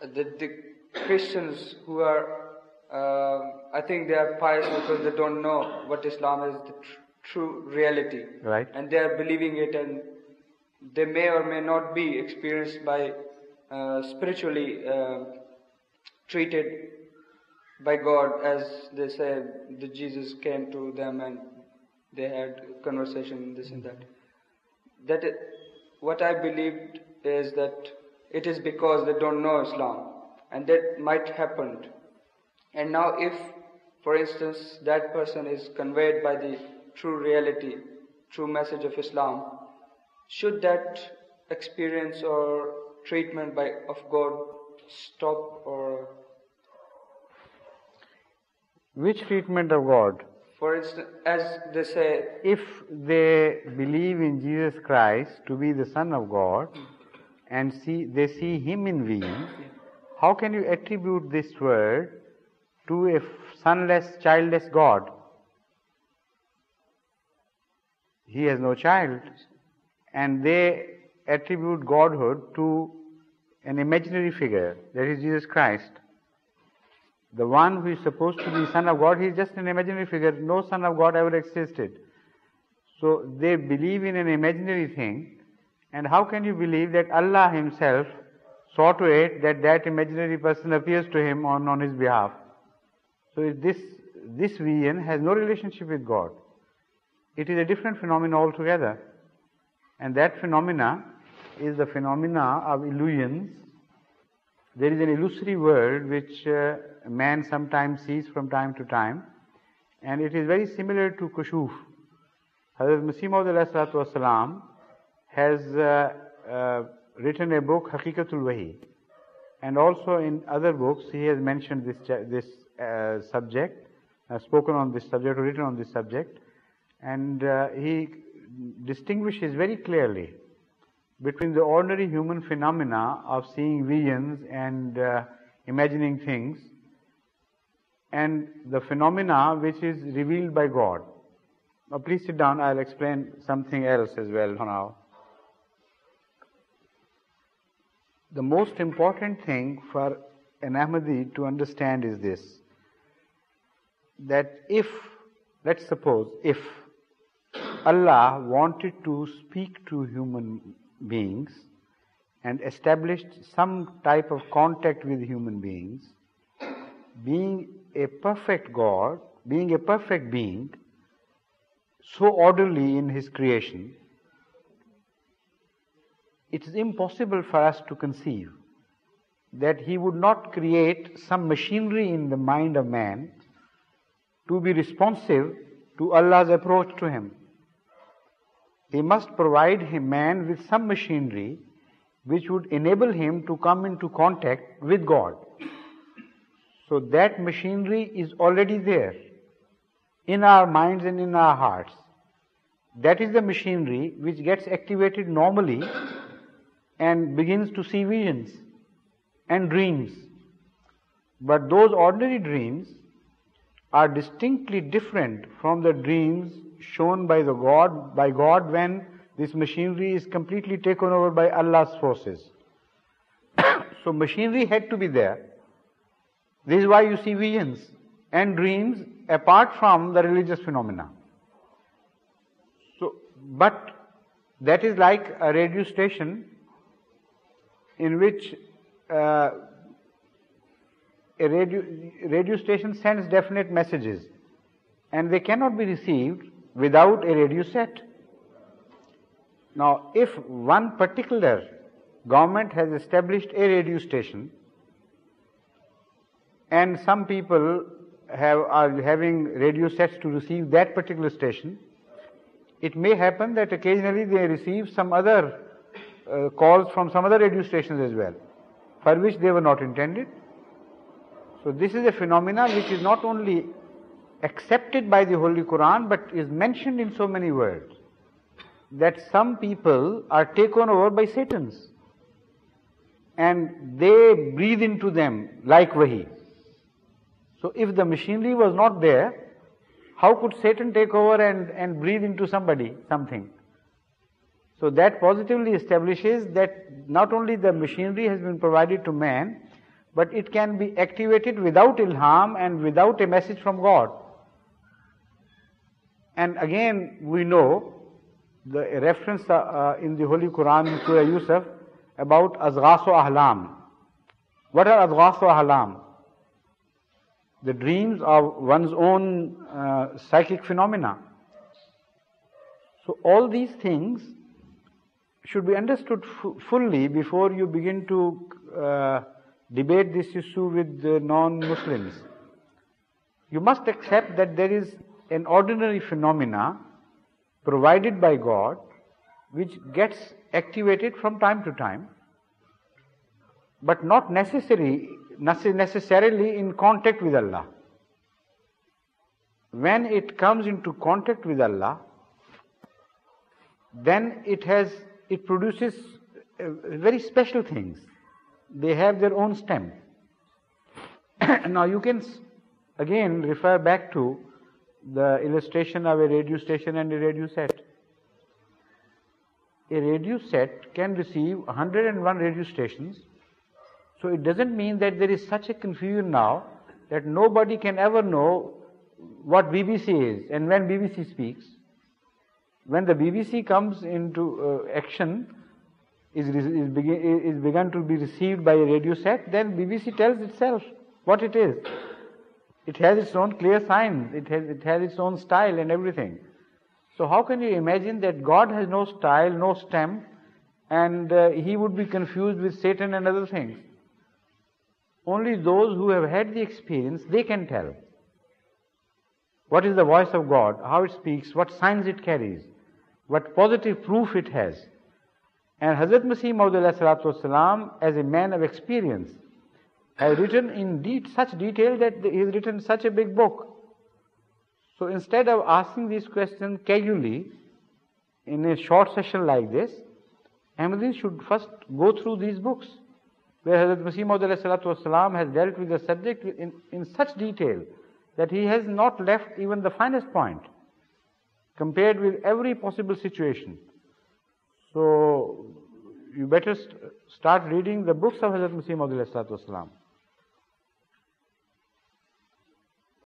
the Christians who are, I think they are pious because they don't know what Islam is, the true reality. Right. And they are believing it, and they may or may not be experienced by spiritually treated by God, as they say that Jesus came to them and they had conversation, this and that. What I believed is that it is because they don't know Islam, and that might happen. And now if, for instance, that person is conveyed by the true reality, true message of Islam, should that experience or treatment of God stop? Or which treatment of God? For instance, as they say, if they believe in Jesus Christ to be the Son of God, and they see Him in being, how can you attribute this word to a sonless, childless God? He has no child, and they attribute Godhood to an imaginary figure, that is Jesus Christ. The one who is supposed to be Son of God, he is just an imaginary figure. No Son of God ever existed. So they believe in an imaginary thing, and how can you believe that Allah Himself saw to it that that imaginary person appears to him on his behalf? So this vision has no relationship with God. It is a different phenomena altogether. And that phenomena is the phenomena of illusions. There is an illusory world which man sometimes sees from time to time, and it is very similar to Kushuf. Hazrat Masih Maud has written a book, Haqiqatul Wahi, and also in other books he has mentioned this subject, spoken on this subject or written on this subject, and he distinguishes very clearly between the ordinary human phenomena of seeing visions and imagining things, and the phenomena which is revealed by God. Now please sit down, I'll explain something else as well now. The most important thing for an Ahmadi to understand is this, that let's suppose, if Allah wanted to speak to human beings and established some type of contact with human beings, being a perfect God, being a perfect being, so orderly in His creation, it is impossible for us to conceive that He would not create some machinery in the mind of man to be responsive to Allah's approach to him. He must provide man with some machinery which would enable him to come into contact with God. So that machinery is already there in our minds and in our hearts. That is the machinery which gets activated normally and begins to see visions and dreams. But those ordinary dreams are distinctly different from the dreams shown by God when this machinery is completely taken over by Allah's forces. So machinery had to be there. This is why you see visions and dreams apart from the religious phenomena. So, but that is like a radio station in which a radio station sends definite messages, and they cannot be received without a radio set. Now, if one particular government has established a radio station, and some people are having radio sets to receive that particular station, it may happen that occasionally they receive some other calls from some other radio stations as well, for which they were not intended. So this is a phenomena which is not only accepted by the Holy Qur'an, but is mentioned in so many words, that some people are taken over by Satans, and they breathe into them like wahi. So if the machinery was not there, how could Satan take over and breathe into somebody something? So that positively establishes that not only the machinery has been provided to man, but it can be activated without ilham and without a message from God. And again, we know the reference in the Holy Qur'an in Surah Yusuf about azghasu ahlam. What are azghasu ahlam? The dreams of one's own psychic phenomena. So all these things should be understood fully before you begin to debate this issue with the non-Muslims. You must accept that there is an ordinary phenomena provided by God which gets activated from time to time, but not necessarily in contact with Allah. When it comes into contact with Allah, then it produces very special things. They have their own stamp. Now you can again refer back to the illustration of a radio station and a radio set. A radio set can receive 101 radio stations, so it doesn't mean that there is such a confusion now that nobody can ever know what BBC is and when BBC speaks. When the BBC comes into action, is begun to be received by a radio set, then BBC tells itself what it is. It has its own clear signs, it has its own style and everything. So how can you imagine that God has no style, no stamp, and He would be confused with Satan and other things? Only those who have had the experience, they can tell. What is the voice of God, how it speaks, what signs it carries, what positive proof it has. And Hazrat Masih Maud ﷺ, as a man of experience, has written in such detail that he has written such a big book. So instead of asking these questions casually in a short session like this, Ahmadis should first go through these books, where Hazrat Masih Maud ﷺ has dealt with the subject in such detail that he has not left even the finest point, compared with every possible situation. So you better start reading the books of Hazrat Masih Maud ﷺ.